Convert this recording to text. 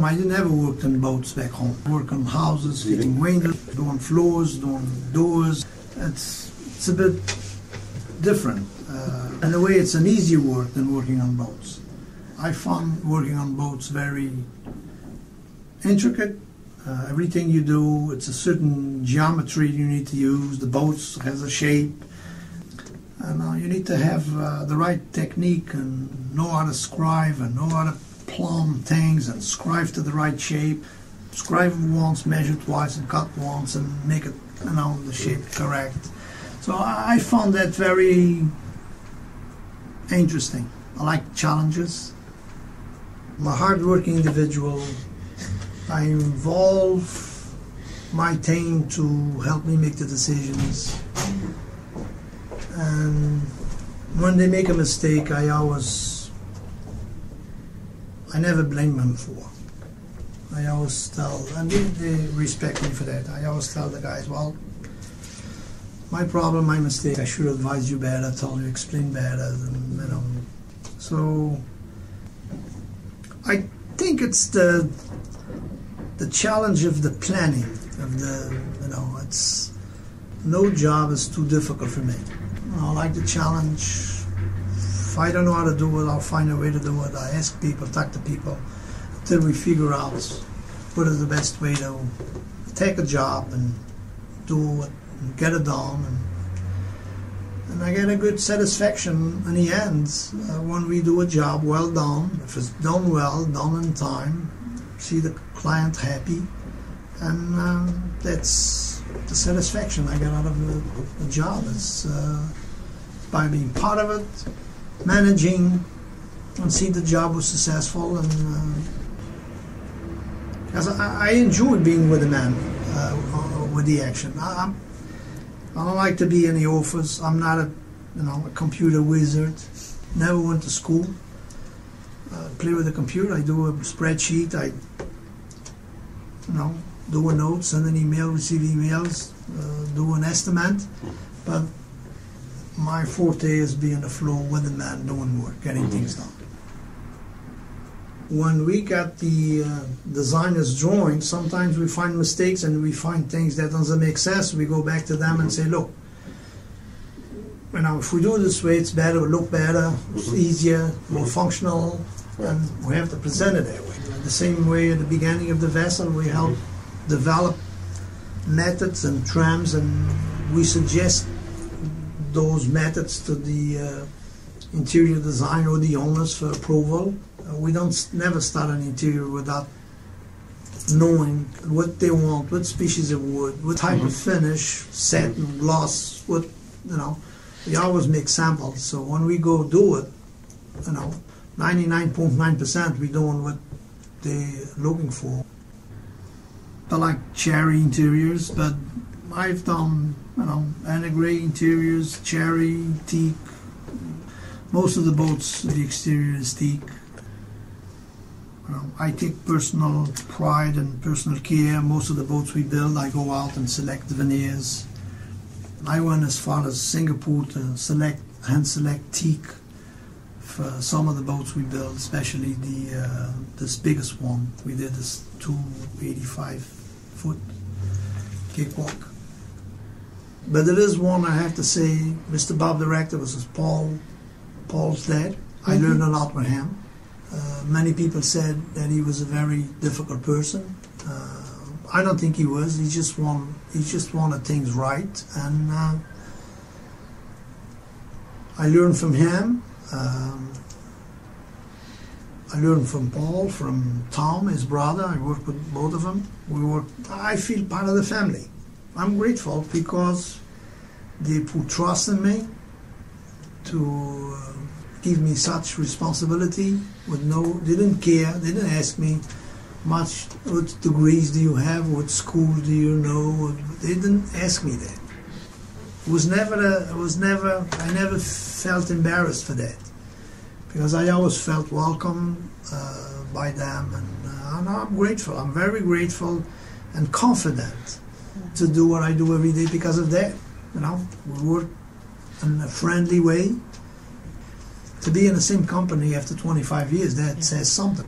I never worked on boats back home. I work on houses, fitting windows, doing floors, doing doors. It's a bit different. In a way, it's an easier work than working on boats. I found working on boats very intricate. Everything you do, it's a certain geometry you need to use. The boat has a shape. And you need to have the right technique and know how to scribe and know how to plumb things and scribe to the right shape. Scribe once, measure twice, and cut once and make it, the shape correct. So I found that very interesting. I like challenges. I'm a hard-working individual. I involve my team to help me make the decisions. And when they make a mistake, I never blame them for. I always tell, and they respect me for that. I always tell the guys, well, my problem, my mistake, I should advise you better, told you, explain better, and, So I think it's the challenge of the planning, of the, it's, no job is too difficult for me. I like the challenge. If I don't know how to do it, I'll find a way to do it. I ask people, talk to people, until we figure out what is the best way to take a job and do it and get it done. And I get a good satisfaction in the end when we do a job well done. If it's done well, done in time, see the client happy, and that's the satisfaction I get out of the job. It's by being part of it, managing, and see the job was successful. And because I enjoy being with the man, with the action. I don't like to be in the office. I'm not a computer wizard. Never went to school. Play with the computer. I do a spreadsheet. I do a note, send an email, receive emails, do an estimate. But my forte is being on the floor with the man doing work, getting things done. When we got the designer's drawing, sometimes we find mistakes and we find things that doesn't make sense. We go back to them and say, look, if we do it this way, it's better, it'll look better, it's easier, more functional, and we have to present it that way. The same way at the beginning of the vessel, we help develop methods and trams, and we suggest those methods to the interior designer or the owners for approval. We never start an interior without knowing what they want, what species of wood, what type of finish, satin, gloss, we always make samples. So when we go do it, 99.9% we're doing what they're looking for. I like cherry interiors, but I've done, anagray interiors, cherry, teak. Most of the boats, the exterior is teak. I take personal pride and personal care. Most of the boats we build, I go out and select the veneers. I went as far as Singapore to hand select teak for some of the boats we build, especially this biggest one. We did this 285-foot cakewalk. But there is one I have to say, Mr. Bob Derecktor was Paul's dad. I learned a lot with him. Many people said that he was a very difficult person. I don't think he was. He just wanted things right, and I learned from him. I learned from Paul, from Tom, his brother. I worked with both of them. I feel part of the family. I'm grateful because they put trust in me to give me such responsibility they didn't care, they didn't ask me much, what degrees do you have, what school do you know, they didn't ask me that. I never felt embarrassed for that, because I always felt welcome by them, and I'm grateful, I'm very grateful and confident to do what I do every day because of that. We work in a friendly way. To be in the same company after 25 years, that says something.